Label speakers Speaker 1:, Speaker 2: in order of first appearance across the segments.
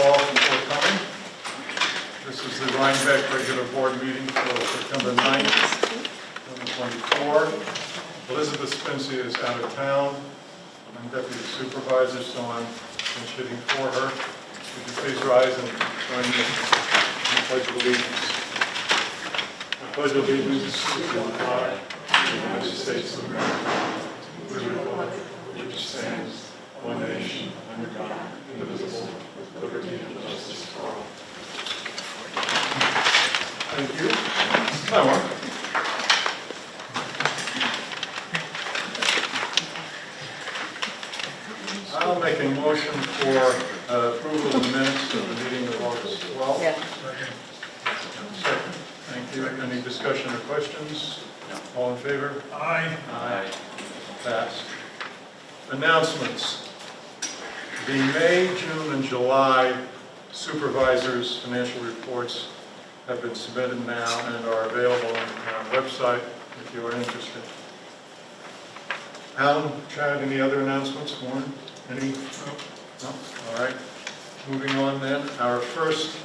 Speaker 1: all for coming. This is the Rhinebeck regular board meeting for September 9th, 2024. Elizabeth Spencer is out of town. I'm deputy supervisor, so I'm pinch-hitting for her. Would you please rise and join me in the Pledge of Allegiance? I pledge allegiance to the flag of the United States of America, to the republic which stands one nation under God, indivisible, with liberty and justice for all. Thank you. Hi, Mark. I'll make a motion for approval of the minutes of the meeting of August 12th.
Speaker 2: Yeah.
Speaker 1: Second. Thank you. Any discussion or questions? No. All in favor?
Speaker 3: Aye.
Speaker 1: Aye. Passed. Announcements. The May, June, and July supervisors' financial reports have been submitted now and are available on the town website if you are interested. Alan, Chad, any other announcements? Warren? Any? No? All right. Moving on then. Our first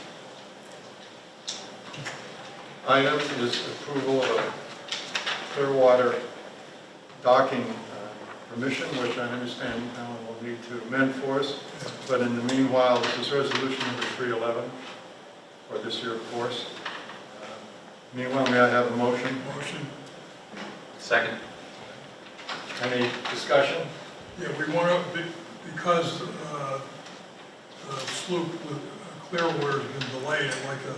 Speaker 1: item is approval of a Clearwater docking permission, which I understand Alan will need to amend for us. But in the meanwhile, this is resolution number 311 for this year, of course. Meanwhile, may I have a motion?
Speaker 3: Motion.
Speaker 4: Second.
Speaker 1: Any discussion?
Speaker 3: Yeah, we want to, because the sloop with Clearwater has been delayed, I'd like to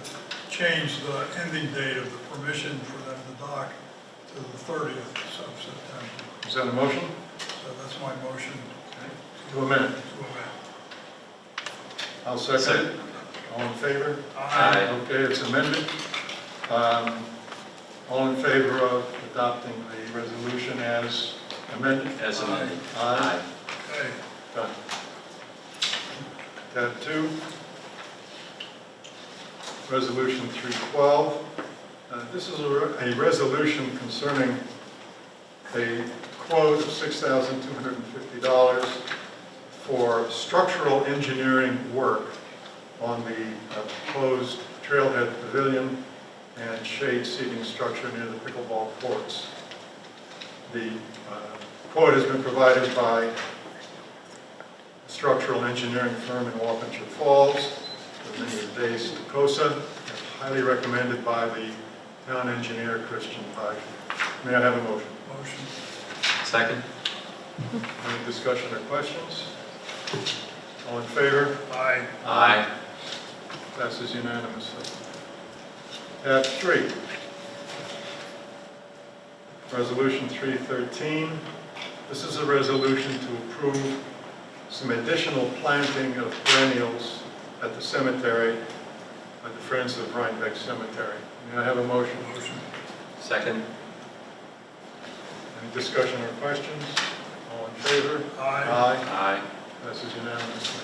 Speaker 3: change the ending date of the permission for them to dock to the 30th of September.
Speaker 1: Is that a motion?
Speaker 3: So that's my motion
Speaker 1: To amend.
Speaker 3: to amend.
Speaker 1: I'll second it. All in favor?
Speaker 4: Aye.
Speaker 1: Okay, it's amended. All in favor of adopting the resolution as amended?
Speaker 4: As amended.
Speaker 1: Aye.
Speaker 3: Okay.
Speaker 1: Done. Tab 2. Resolution 312. This is a resolution concerning a quote of $6,250 for structural engineering work on the proposed trailhead pavilion and shade seating structure near the pickleball courts. The quote has been provided by a structural engineering firm in Wappingers Falls, with many of the days to COSA, and highly recommended by the town engineer, Christian Pike. May I have a motion?
Speaker 3: Motion.
Speaker 4: Second.
Speaker 1: Any discussion or questions? All in favor?
Speaker 3: Aye.
Speaker 4: Aye.
Speaker 1: Passes unanimously. Tab 3. Resolution 313. This is a resolution to approve some additional planting of perennials at the cemetery, at the Friends of Rhinebeck Cemetery. May I have a motion?
Speaker 3: Motion.
Speaker 4: Second.
Speaker 1: Any discussion or questions? All in favor?
Speaker 3: Aye.
Speaker 1: Aye.
Speaker 4: Aye.
Speaker 1: Passes unanimously.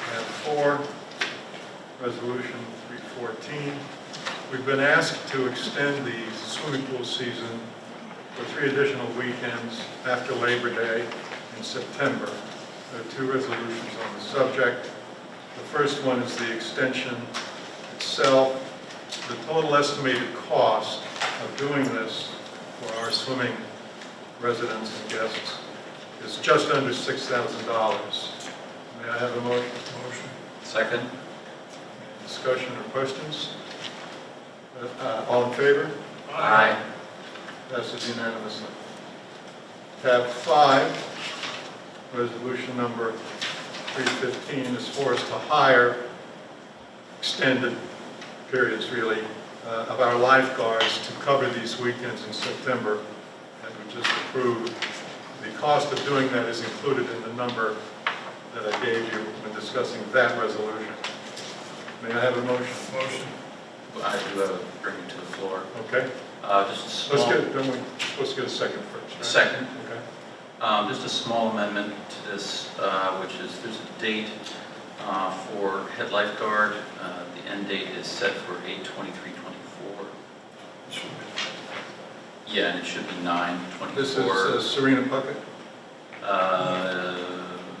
Speaker 1: Tab 4, Resolution 314. We've been asked to extend the swimming pool season for 3 additional weekends after Labor Day in September. There are 2 resolutions on the subject. The first one is the extension itself. The total estimated cost of doing this for our swimming residents and guests is just under $6,000. May I have a motion?
Speaker 3: Motion.
Speaker 4: Second.
Speaker 1: Any discussion or questions? All in favor?
Speaker 4: Aye.
Speaker 1: Passes unanimously. Tab 5, resolution number 315 is for us to hire extended periods, really, of our lifeguards to cover these weekends in September that we just approved. The cost of doing that is included in the number that I gave you when discussing that resolution. May I have a motion?
Speaker 3: Motion.
Speaker 4: I do have a bring it to the floor.
Speaker 1: Okay.
Speaker 4: Just a small.
Speaker 1: Don't we supposed to get a second first, right?
Speaker 4: Second.
Speaker 1: Okay.
Speaker 4: Just a small amendment to this, which is there's a date for head lifeguard. The end date is set for 8/23/24. Yeah, and it should be 9/24.
Speaker 1: This is Serena Puckett,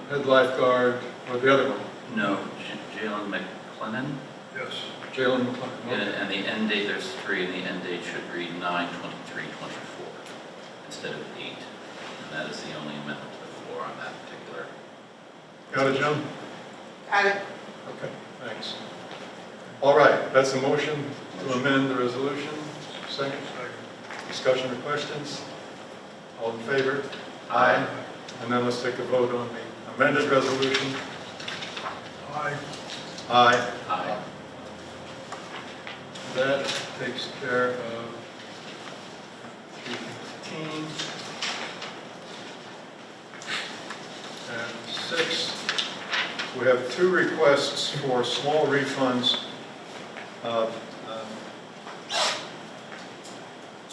Speaker 1: head lifeguard, or the other one?
Speaker 4: No, Jalen McLennan.
Speaker 3: Yes.
Speaker 1: Jalen McLean.
Speaker 4: And the end date, there's 3, and the end date should read 9/23/24 instead of 8. And that is the only amendment to the floor on that particular.
Speaker 1: Got it, Jim?
Speaker 2: Got it.
Speaker 1: Okay, thanks. All right, that's a motion to amend the resolution. Second, discussion or questions? All in favor?
Speaker 4: Aye.
Speaker 1: And then let's take a vote on the amended resolution.
Speaker 3: Aye.
Speaker 1: Aye.
Speaker 4: Aye.
Speaker 1: That takes care of 315. And 6, we have 2 requests for small refunds of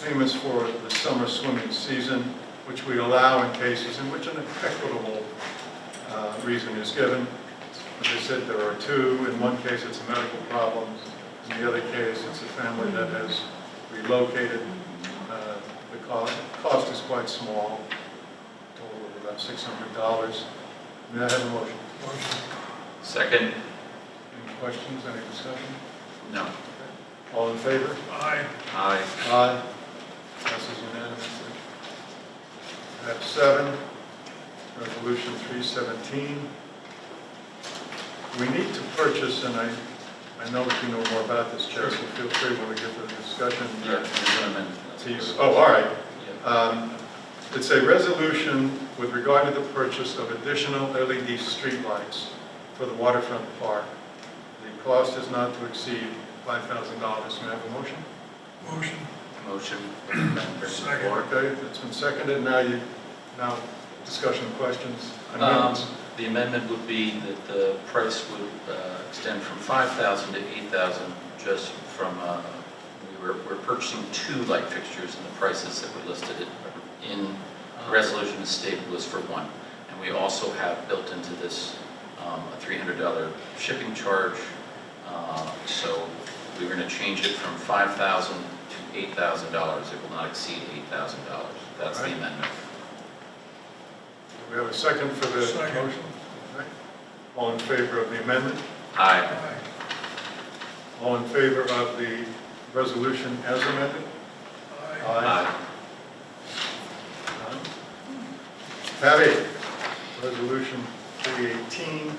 Speaker 1: payments for the summer swimming season, which we allow in cases in which an equitable reason is given. As I said, there are 2. In one case, it's a medical problem. In the other case, it's a family that has relocated. The cost is quite small, total of about $600. May I have a motion?
Speaker 3: Motion.
Speaker 4: Second?
Speaker 1: Any questions, any discussion?
Speaker 4: No.
Speaker 1: All in favor?
Speaker 3: Aye.
Speaker 4: Aye.
Speaker 1: Aye. Passes unanimously. Tab 7, Resolution 317. We need to purchase, and I know that you know more about this, Chad, so feel free when we get to the discussion.
Speaker 4: Yeah, there's an amendment.
Speaker 1: Oh, all right.
Speaker 4: Yeah.
Speaker 1: It's a resolution with regard to the purchase of additional LED streetlights for the waterfront park. The cost is not to exceed $5,000. May I have a motion?
Speaker 3: Motion.
Speaker 4: Motion. Amendment.
Speaker 3: Second.
Speaker 1: Okay, it's been seconded. Now discussion, questions, amendments.
Speaker 4: The amendment would be that the price would extend from $5,000 to $8,000 just from, we're purchasing 2 light fixtures, and the prices that were listed in the resolution as stated was for 1. And we also have built into this a $300 shipping charge. So we're going to change it from $5,000 to $8,000. It will not exceed $8,000. That's the
Speaker 1: Right.
Speaker 4: amendment.
Speaker 1: We have a second for the
Speaker 3: Second.
Speaker 1: motion? Right. All in favor of the amendment?
Speaker 4: Aye.
Speaker 3: Aye.
Speaker 1: All in favor of the resolution as amended?
Speaker 3: Aye.
Speaker 1: None. Tab 8, Resolution 318.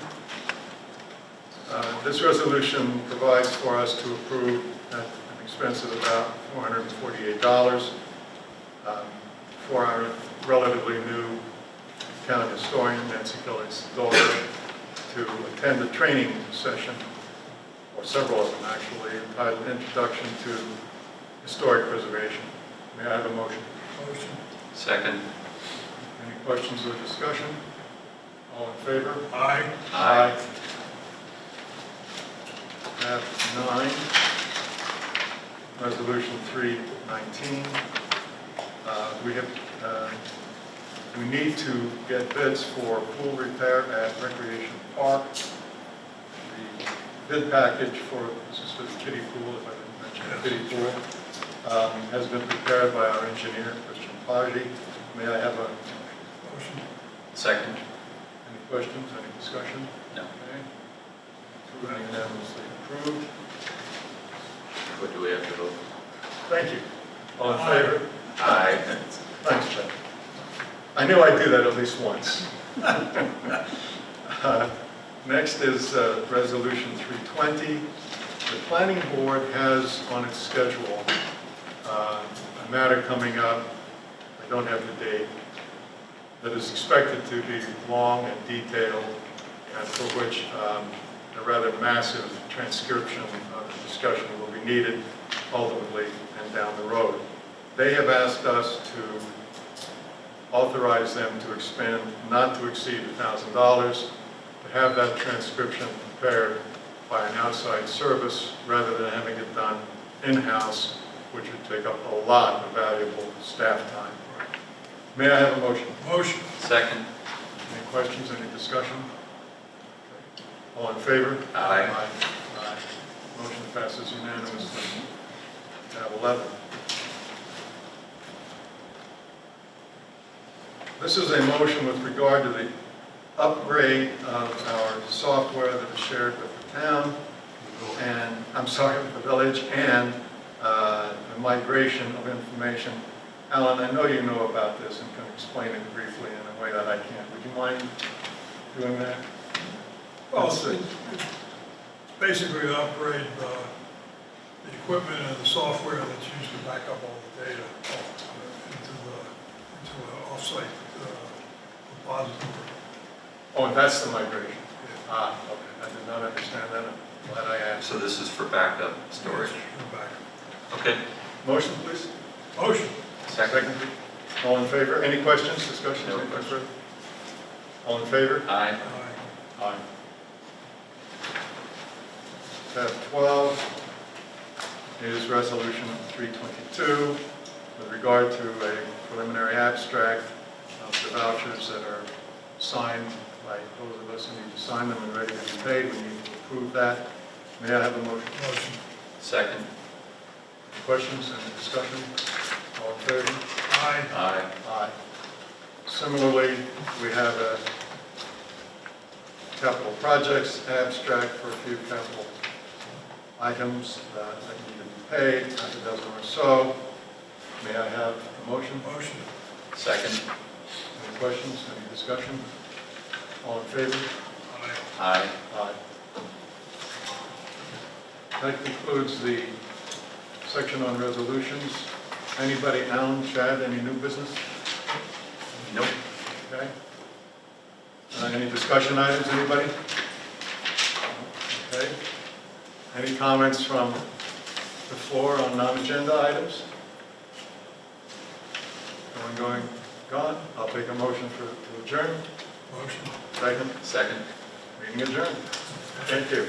Speaker 1: This resolution provides for us to approve at an expense of about $448 for our relatively new county historian, Nancy Kelly's daughter, to attend a training session, or several of them actually, entitled Introduction to Historic Preservation. May I have a motion?
Speaker 3: Motion.
Speaker 4: Second?
Speaker 1: Any questions or discussion? All in favor?
Speaker 3: Aye.
Speaker 4: Aye.
Speaker 1: Tab 9, Resolution 319. We need to get bids for pool repair at Recreation Park. The bid package for, this is for the kiddie pool, if I didn't mention the kiddie pool, has been prepared by our engineer, Christian Paggi. May I have a
Speaker 3: Motion.
Speaker 4: Second?
Speaker 1: any questions, any discussion?
Speaker 4: No.
Speaker 1: Okay. Unanimously approved.
Speaker 4: What do we have to vote?
Speaker 1: Thank you. All in
Speaker 3: Aye.
Speaker 1: favor?
Speaker 4: Aye.
Speaker 1: Thanks, Chuck. I knew I'd do that at least once. Next is Resolution 320. The Planning Board has on its schedule a matter coming up, I don't have the date, that is expected to be long and detailed, and for which a rather massive transcription of the discussion will be needed ultimately and down the road. They have asked us to authorize them to expend not to exceed $1,000, to have that transcription prepared by an outside service rather than having it done in-house, which would take up a lot of valuable staff time. May I have a motion?
Speaker 3: Motion.
Speaker 4: Second?
Speaker 1: Any questions, any discussion? All in favor?
Speaker 4: Aye.
Speaker 1: Aye. Motion passes unanimously. Tab 11. This is a motion with regard to the upgrade of our software that is shared with the town, and, I'm sorry, with the village, and the migration of information. Alan, I know you know about this and can explain it briefly in a way that I can't. Would you mind doing that?
Speaker 3: Well,
Speaker 1: Let's see.
Speaker 3: it's basically to upgrade the equipment and the software that's used to back up all the data into an off-site repository.
Speaker 1: Oh, and that's the migration? Ah, okay, I did not understand that. I'm glad I asked.
Speaker 2: So this is for backup storage.
Speaker 3: Go back.
Speaker 2: Okay.
Speaker 1: Motion, please?
Speaker 3: Motion.
Speaker 2: Second.
Speaker 1: All in favor? Any questions, discussions?
Speaker 2: No
Speaker 1: anything
Speaker 2: questions.
Speaker 1: further? All in favor?
Speaker 4: Aye.
Speaker 3: Aye.
Speaker 1: Aye. Tab 12 is Resolution 322 with regard to a preliminary abstract of the vouchers that are signed by those of us who need to sign them and ready to be paid. We need to approve that. May I have a motion?
Speaker 3: Motion.
Speaker 4: Second.
Speaker 1: Questions and discussion? All in favor?
Speaker 3: Aye.
Speaker 4: Aye.
Speaker 1: Aye. Similarly, we have a capital projects abstract for a few capital items that need to be paid, half a dozen or so. May I have a motion?
Speaker 3: Motion.
Speaker 4: Second.
Speaker 1: Any questions, any discussion? All in favor?
Speaker 3: Aye.
Speaker 4: Aye.
Speaker 1: Aye. That concludes the section on resolutions. Anybody, Alan, Chad, any new business?
Speaker 4: Nope.
Speaker 1: Okay. Any discussion items, anybody? Okay. Any comments from the floor on non-agenda items? Going, gone? I'll take a motion to adjourn.
Speaker 3: Motion.
Speaker 1: Second,
Speaker 4: Second.
Speaker 1: meeting adjourned. Thank you.